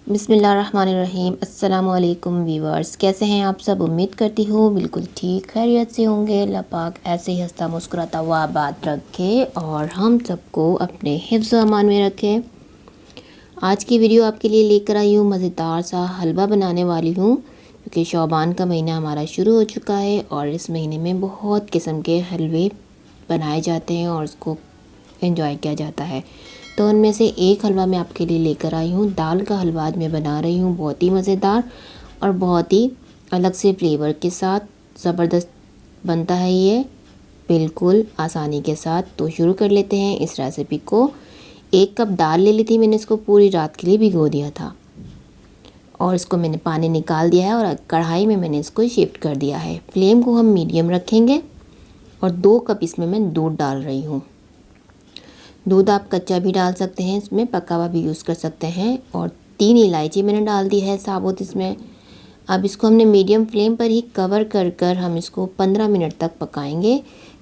बिस्मिल्लाहिर्रहमानिर्रहीम। अस्सलाम वालेकुम व्यूअर्स, कैसे हैं आप सब। उम्मीद करती हूँ बिल्कुल ठीक खैरियत से होंगे। अल्लाह पाक ऐसे ही हंसता मुस्कुराता हुआ आबाद रखे और हम सबको अपने हिफ्ज़ व अमान में रखे। आज की वीडियो आपके लिए लेकर आई हूँ मज़ेदार सा हलवा बनाने वाली हूँ, क्योंकि शौबान का महीना हमारा शुरू हो चुका है और इस महीने में बहुत किस्म के हलवे बनाए जाते हैं और उसको एंजॉय किया जाता है। तो उनमें से एक हलवा मैं आपके लिए लेकर आई हूँ। दाल का हलवा आज मैं बना रही हूँ, बहुत ही मज़ेदार और बहुत ही अलग से फ्लेवर के साथ ज़बरदस्त बनता है ये, बिल्कुल आसानी के साथ। तो शुरू कर लेते हैं इस रेसिपी को। 1 कप दाल ले ली थी मैंने, इसको पूरी रात के लिए भिगो दिया था और इसको मैंने पानी निकाल दिया है और कढ़ाई में मैंने इसको शिफ्ट कर दिया है। फ्लेम को हम मीडियम रखेंगे और 2 कप इसमें मैं दूध डाल रही हूँ। दूध आप कच्चा भी डाल सकते हैं, इसमें पका हुआ भी यूज़ कर सकते हैं। और 3 इलायची मैंने डाल दी है साबुत इसमें। अब इसको हमने मीडियम फ्लेम पर ही कवर कर हम इसको 15 मिनट तक पकाएंगे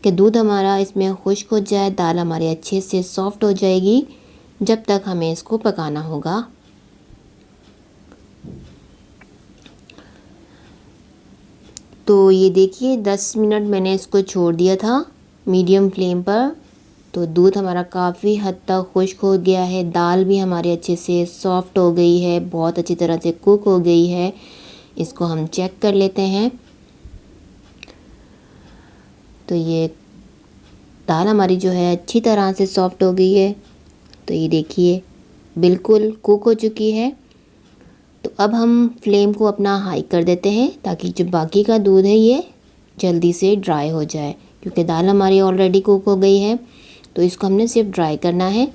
कि दूध हमारा इसमें खुश्क हो जाए, दाल हमारी अच्छे से सॉफ्ट हो जाएगी। जब तक हमें इसको पकाना होगा। तो ये देखिए 10 मिनट मैंने इसको छोड़ दिया था मीडियम फ्लेम पर। तो दूध हमारा काफ़ी हद तक खुश्क हो गया है, दाल भी हमारी अच्छे से सॉफ़्ट हो गई है, बहुत अच्छी तरह से कुक हो गई है। इसको हम चेक कर लेते हैं। तो ये दाल हमारी जो है अच्छी तरह से सॉफ़्ट हो गई है। तो ये देखिए बिल्कुल कुक हो चुकी है। तो अब हम फ्लेम को अपना हाई कर देते हैं ताकि जो बाकी का दूध है ये जल्दी से ड्राई हो जाए, क्योंकि दाल हमारी ऑलरेडी कुक हो गई है। तो इसको हमने सिर्फ ड्राई करना है।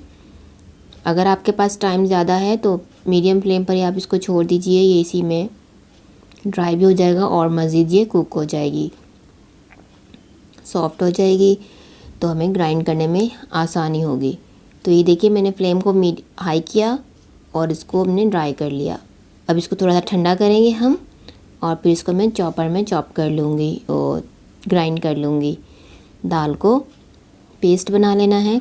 अगर आपके पास टाइम ज़्यादा है तो मीडियम फ्लेम पर ही आप इसको छोड़ दीजिए, ये इसी में ड्राई भी हो जाएगा और मज़ीद ये कुक हो जाएगी, सॉफ्ट हो जाएगी। तो हमें ग्राइंड करने में आसानी होगी। तो ये देखिए मैंने फ्लेम को हाई किया और इसको हमने ड्राई कर लिया। अब इसको थोड़ा सा ठंडा करेंगे हम और फिर इसको मैं चॉपर में चॉप कर लूँगी और ग्राइंड कर लूँगी। दाल को पेस्ट बना लेना है।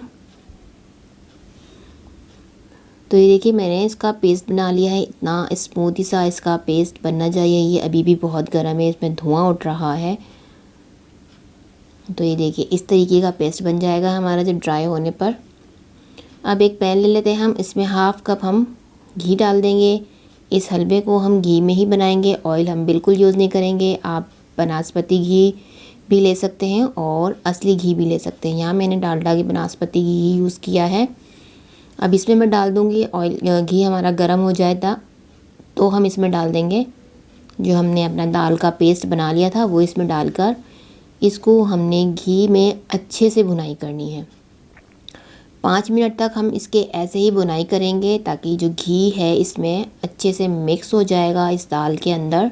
तो ये देखिए मैंने इसका पेस्ट बना लिया है। इतना स्मूथी सा इसका पेस्ट बनना चाहिए। ये अभी भी बहुत गर्म है, इसमें धुआं उठ रहा है। तो ये देखिए इस तरीके का पेस्ट बन जाएगा हमारा जब ड्राई होने पर। अब एक पैन ले लेते हैं हम, इसमें हाफ़ कप हम घी डाल देंगे। इस हलवे को हम घी में ही बनाएंगे, ऑयल हम बिल्कुल यूज़ नहीं करेंगे। आप बनास्पति घी भी ले सकते हैं और असली घी भी ले सकते हैं। यहाँ मैंने डालडा की बनास्पति घी यूज़ किया है। अब इसमें मैं डाल दूँगी ऑयल। घी हमारा गर्म हो जाएगा तो हम इसमें डाल देंगे जो हमने अपना दाल का पेस्ट बना लिया था, वो इसमें डालकर इसको हमने घी में अच्छे से भुनाई करनी है। 5 मिनट तक हम इसके ऐसे ही भुनाई करेंगे ताकि जो घी है इसमें अच्छे से मिक्स हो जाएगा इस दाल के अंदर।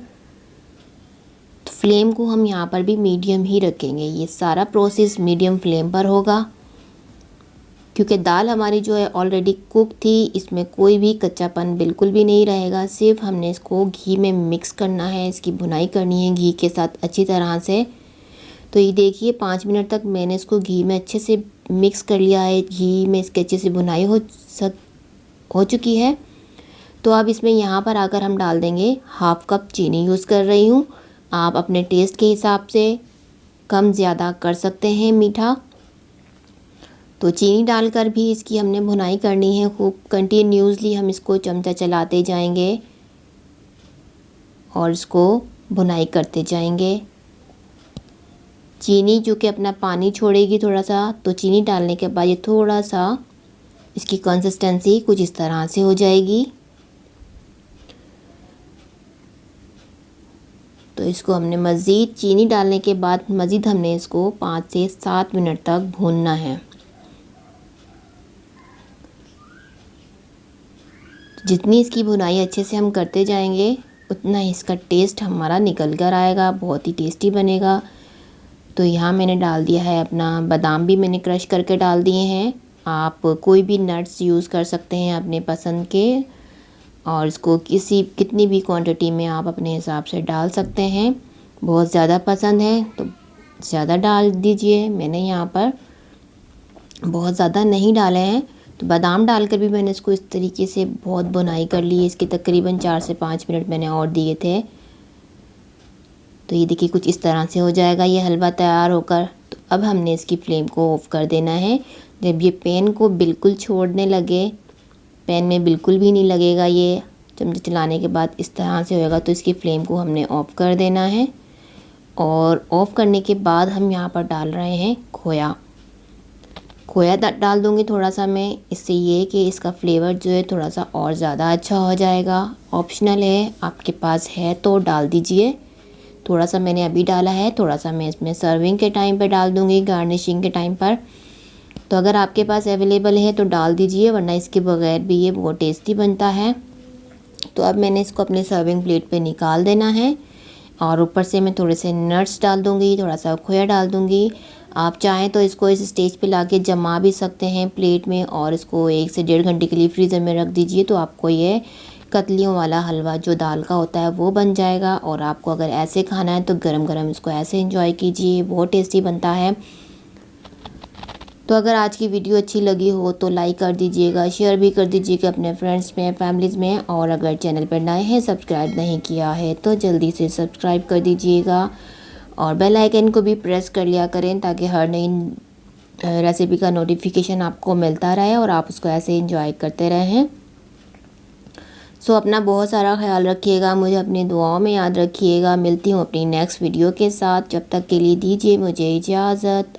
तो फ्लेम को हम यहाँ पर भी मीडियम ही रखेंगे। ये सारा प्रोसेस मीडियम फ्लेम पर होगा, क्योंकि दाल हमारी जो है ऑलरेडी कुक थी, इसमें कोई भी कच्चापन बिल्कुल भी नहीं रहेगा। सिर्फ हमने इसको घी में मिक्स करना है, इसकी भुनाई करनी है घी के साथ अच्छी तरह से। तो ये देखिए 5 मिनट तक मैंने इसको घी में अच्छे से मिक्स कर लिया है। घी में इसके अच्छे से भुनाई हो चुकी है। तो अब इसमें यहाँ पर आकर हम डाल देंगे हाफ़ कप चीनी यूज़ कर रही हूँ। आप अपने टेस्ट के हिसाब से कम ज़्यादा कर सकते हैं मीठा। तो चीनी डालकर भी इसकी हमने भुनाई करनी है खूब कंटिन्यूसली। हम इसको चमचा चलाते जाएंगे और इसको भुनाई करते जाएंगे। चीनी जो कि अपना पानी छोड़ेगी थोड़ा सा, तो चीनी डालने के बाद ये थोड़ा सा इसकी कंसिस्टेंसी कुछ इस तरह से हो जाएगी। तो इसको हमने मज़ीद चीनी डालने के बाद मज़ीद हमने इसको 5 से 7 मिनट तक भूनना है। जितनी इसकी भुनाई अच्छे से हम करते जाएंगे उतना ही इसका टेस्ट हमारा निकल कर आएगा, बहुत ही टेस्टी बनेगा। तो यहाँ मैंने डाल दिया है अपना बादाम भी मैंने क्रश करके डाल दिए हैं। आप कोई भी नट्स यूज़ कर सकते हैं अपने पसंद के, और इसको कितनी भी क्वांटिटी में आप अपने हिसाब से डाल सकते हैं। बहुत ज़्यादा पसंद है तो ज़्यादा डाल दीजिए। मैंने यहाँ पर बहुत ज़्यादा नहीं डाले हैं, तो बादाम डालकर भी मैंने इसको इस तरीके से बहुत भुनाई कर ली है। इसके तकरीबन 4 से 5 मिनट मैंने और दिए थे। तो ये देखिए कुछ इस तरह से हो जाएगा ये हलवा तैयार होकर। तो अब हमने इसकी फ्लेम को ऑफ़ कर देना है। जब ये पैन को बिल्कुल छोड़ने लगे, पैन में बिल्कुल भी नहीं लगेगा, ये चमचे चलाने के बाद इस तरह से होएगा, तो इसकी फ्लेम को हमने ऑफ़ कर देना है। और ऑफ़ करने के बाद हम यहाँ पर डाल रहे हैं खोया। खोया डाल दूँगी थोड़ा सा मैं, इससे ये कि इसका फ्लेवर जो है थोड़ा सा और ज़्यादा अच्छा हो जाएगा। ऑप्शनल है, आपके पास है तो डाल दीजिए। थोड़ा सा मैंने अभी डाला है, थोड़ा सा मैं इसमें सर्विंग के टाइम पे डाल दूँगी, गार्निशिंग के टाइम पर। तो अगर आपके पास अवेलेबल है तो डाल दीजिए, वरना इसके बगैर भी ये बहुत टेस्टी बनता है। तो अब मैंने इसको अपने सर्विंग प्लेट पे निकाल देना है और ऊपर से मैं थोड़े से नट्स डाल दूँगी, थोड़ा सा खोया डाल दूँगी। आप चाहें तो इसको इस स्टेज पे लाके जमा भी सकते हैं प्लेट में और इसको 1 से 1.5 घंटे के लिए फ्रीज़र में रख दीजिए। तो आपको ये कतलियों वाला हलवा जो दाल का होता है वो बन जाएगा। और आपको अगर ऐसे खाना है तो गरम गरम इसको ऐसे एंजॉय कीजिए, बहुत टेस्टी बनता है। तो अगर आज की वीडियो अच्छी लगी हो तो लाइक कर दीजिएगा, शेयर भी कर दीजिएगा अपने फ्रेंड्स में, फैमिलीज़ में। और अगर चैनल पर नए हैं, सब्सक्राइब नहीं किया है तो जल्दी से सब्सक्राइब कर दीजिएगा और बेल आइकन को भी प्रेस कर लिया करें, ताकि हर नई रेसिपी का नोटिफिकेशन आपको मिलता रहे और आप उसको ऐसे एंजॉय करते रहें। सो अपना बहुत सारा ख्याल रखिएगा, मुझे अपनी दुआओं में याद रखिएगा। मिलती हूँ अपनी नेक्स्ट वीडियो के साथ, जब तक के लिए दीजिए मुझे इजाज़त।